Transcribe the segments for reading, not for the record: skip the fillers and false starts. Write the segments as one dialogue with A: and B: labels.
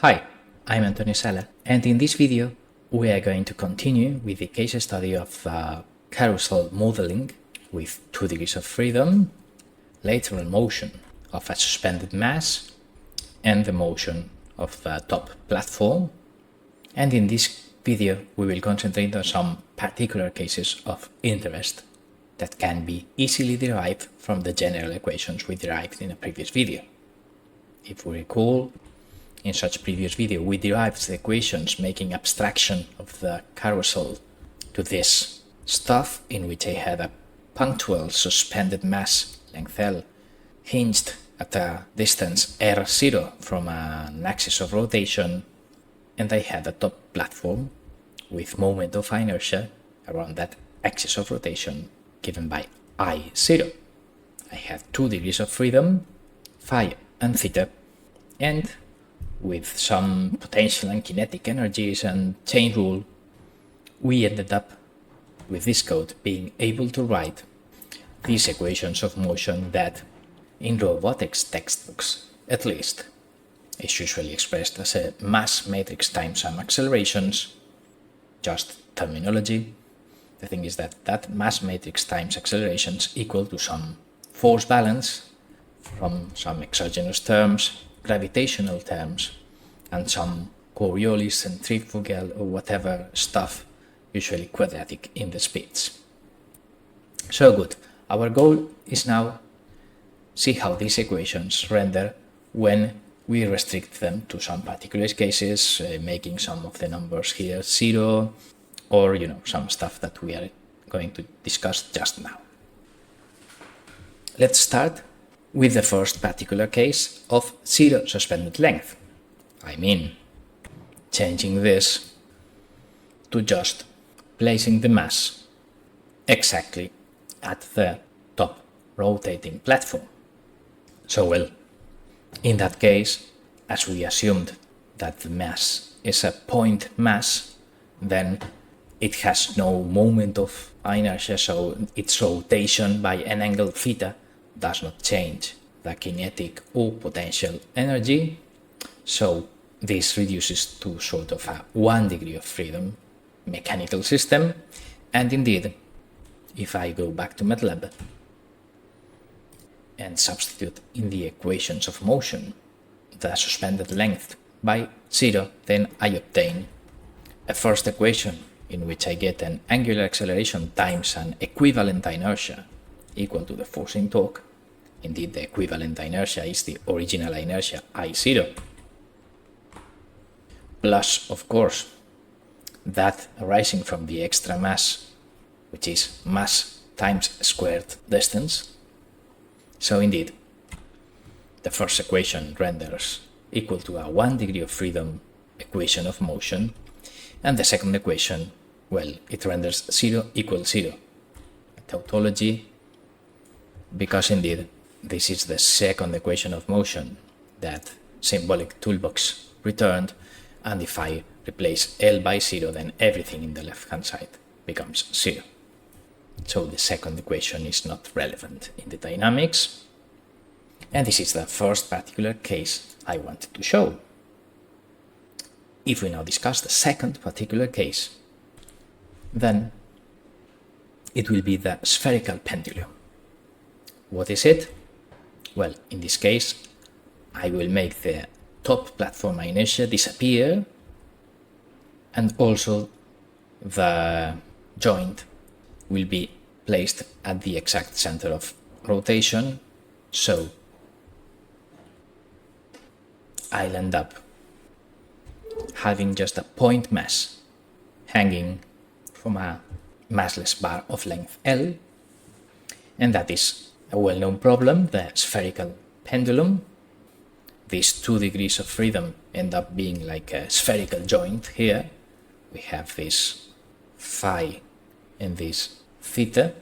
A: Hi, I'm Sala, and in this video we are going to continue with the case study of carousel modeling with 2 degrees of freedom, lateral motion of a suspended mass, and the motion of the top platform. And in this video we will concentrate on some particular cases of interest that can be easily derived from the general equations we derived in a previous video. If we recall, in such previous video we derived the equations making abstraction of the carousel to this stuff in which I had a punctual suspended mass length L hinged at a distance r0 from an axis of rotation, and I had a top platform with moment of inertia around that axis of rotation given by I0. I had 2 degrees of freedom, phi and theta, and with some potential and kinetic energies and chain rule, we ended up with this code being able to write these equations of motion that, in robotics textbooks at least, is usually expressed as a mass matrix times some accelerations. Just terminology. The thing is that mass matrix times accelerations equal to some force balance from some exogenous terms, gravitational terms, and some Coriolis, centrifugal, or whatever stuff, usually quadratic in the speeds. So good. Our goal is now see how these equations render when we restrict them to some particular cases, making some of the numbers here 0, or some stuff that we are going to discuss just now. Let's start with the first particular case of 0 suspended length. I mean, changing this to just placing the mass exactly at the top rotating platform. So well, in that case, as we assumed that the mass is a point mass, then it has no moment of inertia, so its rotation by an angle theta does not change the kinetic or potential energy. So this reduces to sort of a 1 degree of freedom mechanical system. And indeed, if I go back to MATLAB and substitute in the equations of motion the suspended length by 0, then I obtain a first equation in which I get an angular acceleration times an equivalent inertia equal to the force in torque. Indeed, the equivalent inertia is the original inertia I0, plus, of course, that arising from the extra mass, which is mass times squared distance. So indeed, the first equation renders equal to a 1 degree of freedom equation of motion, and the second equation, well, it renders 0 equals 0, a tautology, because indeed this is the second equation of motion that symbolic toolbox returned, and if I replace L by 0, then everything in the left hand side becomes 0. So the second equation is not relevant in the dynamics, and this is the first particular case I wanted to show. If we now discuss the second particular case, then it will be the spherical pendulum. What is it? Well, in this case, I will make the top platform inertia disappear, and also the joint will be placed at the exact center of rotation, so I'll end up having just a point mass hanging from a massless bar of length L, and that is a well-known problem, the spherical pendulum. These 2 degrees of freedom end up being like a spherical joint here. We have this phi and this theta,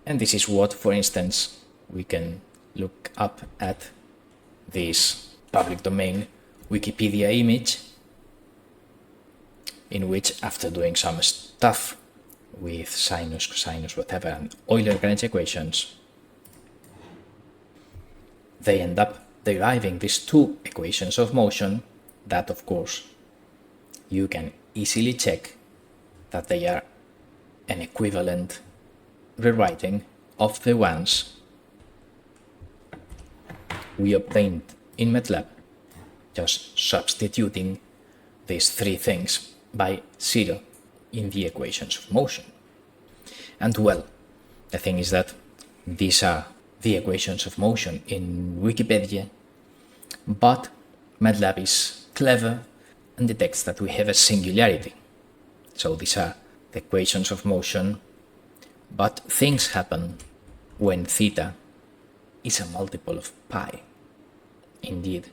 A: and this is what, for instance, we can look up at this public domain Wikipedia image, in which, after doing some stuff with sinus, cosine, whatever, and Euler-Lagrange equations, they end up deriving these 2 equations of motion that, of course, you can easily check that they are an equivalent rewriting of the ones we obtained in MATLAB, just substituting these three things by 0 in the equations of motion. And well, the thing is that these are the equations of motion in Wikipedia, but MATLAB is clever and detects that we have a singularity. So these are the equations of motion, but things happen when theta is a multiple of pi. Indeed,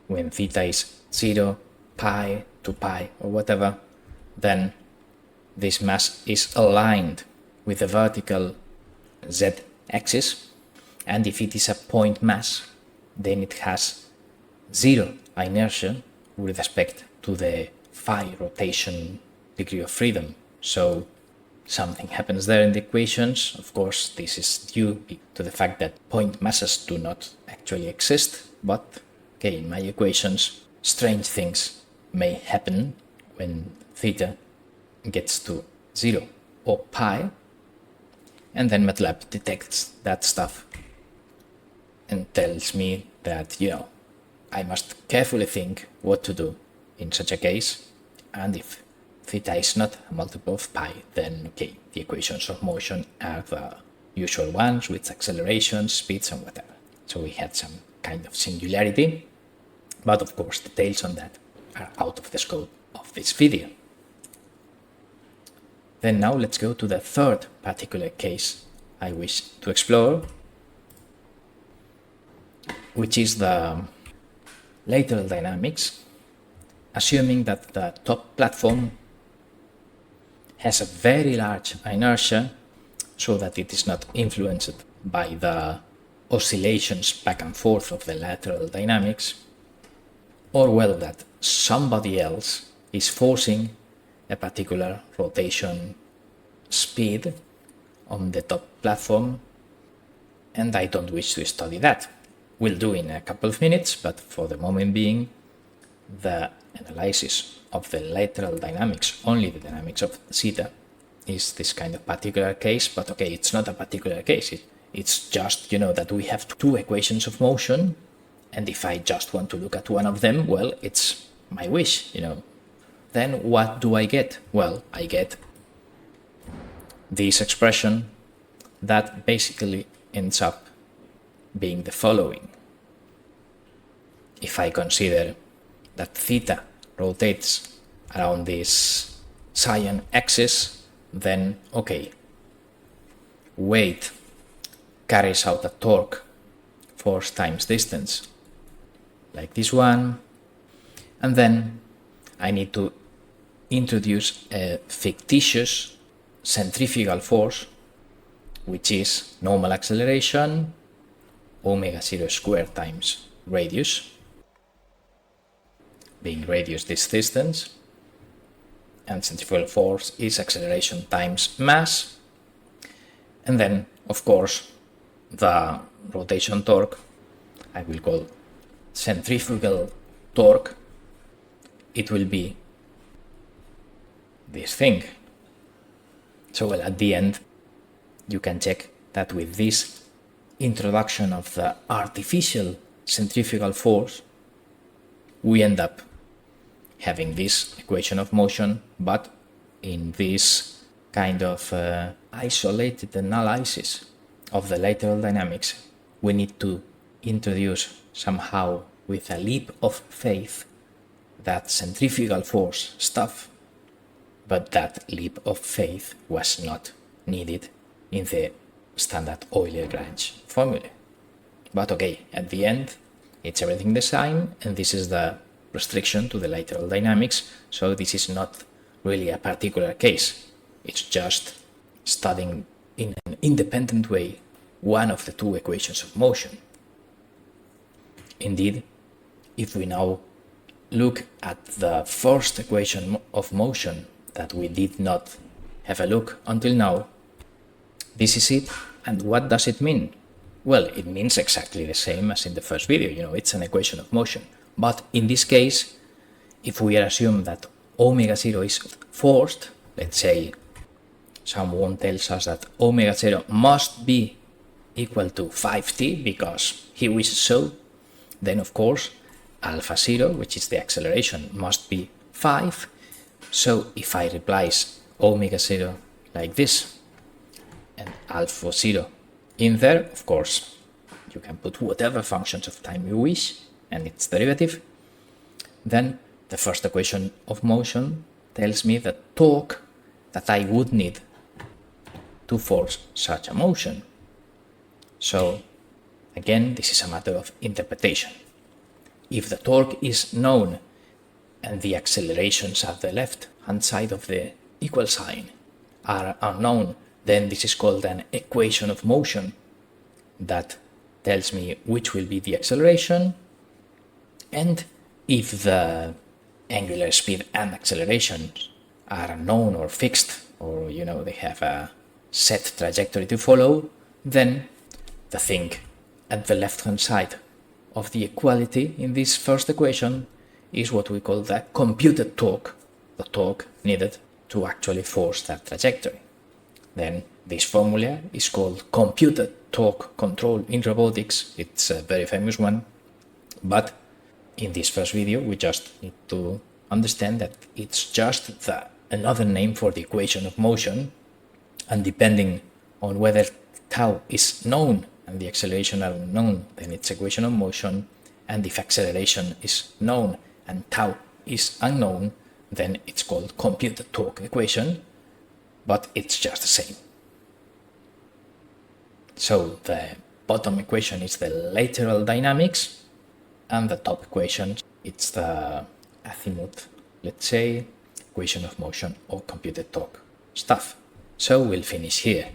A: when theta is 0, pi, 2 pi, or whatever, then this mass is aligned with the vertical z-axis, and if it is a point mass, then it has 0 inertia with respect to the phi rotation degree of freedom. So something happens there in the equations. Of course, this is due to the fact that point masses do not actually exist, but okay, in my equations, strange things may happen when theta gets to 0 or pi, and then MATLAB detects that stuff and tells me that, I must carefully think what to do in such a case, and if theta is not a multiple of pi, then okay, the equations of motion are the usual ones with accelerations, speeds, and whatever. So we had some kind of singularity, but of course details on that are out of the scope of this video. Then now let's go to the third particular case I wish to explore, which is the lateral dynamics, assuming that the top platform has a very large inertia so that it is not influenced by the oscillations back and forth of the lateral dynamics, or well, that somebody else is forcing a particular rotation speed on the top platform, and I don't wish to study that. We'll do in a couple of minutes, but for the moment being, the analysis of the lateral dynamics, only the dynamics of theta, is this kind of particular case. But okay, it's not a particular case. It's just, that we have two equations of motion, and if I just want to look at one of them, well, it's my wish, Then what do I get? Well, I get this expression that basically ends up being the following. If I consider that theta rotates around this cyan axis, then okay, weight carries out a torque, force times distance, like this one, and then I need to introduce a fictitious centrifugal force, which is normal acceleration omega 0 squared times radius, being radius this distance, and centrifugal force is acceleration times mass, and then of course the rotation torque I will call centrifugal torque. It will be this thing. So well, at the end you can check that with this introduction of the artificial centrifugal force, we end up having this equation of motion, but in this kind of isolated analysis of the lateral dynamics, we need to introduce somehow with a leap of faith that centrifugal force stuff, but that leap of faith was not needed in the standard Euler-Lagrange formula. But okay, at the end, it's everything the same, and this is the restriction to the lateral dynamics, so this is not really a particular case. It's just studying in an independent way one of the two equations of motion. Indeed, if we now look at the first equation of motion that we did not have a look until now, this is it. And what does it mean? Well, it means exactly the same as in the first video. It's an equation of motion. But in this case, if we assume that omega 0 is forced, let's say someone tells us that omega 0 must be equal to 5t because he wishes so, then of course alpha 0, which is the acceleration, must be 5. So if I replace omega 0 like this and alpha 0 in there, of course you can put whatever functions of time you wish and its derivative, then the first equation of motion tells me the torque that I would need to force such a motion. So again, this is a matter of interpretation. If the torque is known and the accelerations at the left hand side of the equal sign are unknown, then this is called an equation of motion that tells me which will be the acceleration. And if the angular speed and acceleration are unknown or fixed, or they have a set trajectory to follow, then the thing at the left hand side of the equality in this first equation is what we call the computed torque, the torque needed to actually force that trajectory. Then this formula is called computed torque control in robotics. It's a very famous one, but in this first video we just need to understand that it's just another name for the equation of motion, and depending on whether tau is known and the acceleration are unknown, then it's equation of motion, and if acceleration is known and tau is unknown, then it's called computed torque equation, but it's just the same. So the bottom equation is the lateral dynamics, and the top equation, it's the azimuth, let's say, equation of motion or computed torque stuff. So we'll finish here.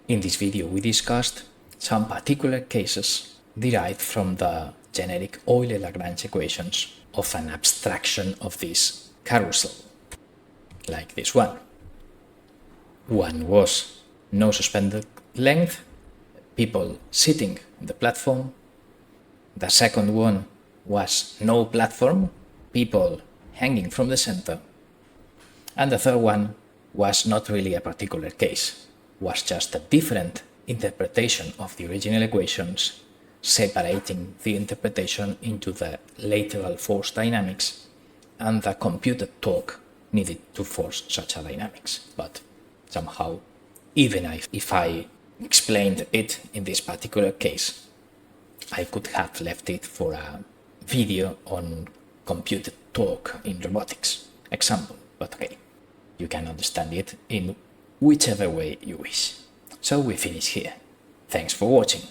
A: In this video we discussed some particular cases derived from the generic Euler-Lagrange equations of an abstraction of this carousel, like this one. One was no suspended length, people sitting on the platform. The second one was no platform, people hanging from the center. And the third one was not really a particular case, was just a different interpretation of the original equations, separating the interpretation into the lateral force dynamics and the computed torque needed to force such a dynamics. But somehow, even if I explained it in this particular case, I could have left it for a video on computed torque in robotics example, but okay, you can understand it in whichever way you wish. So we finish here. Thanks for watching.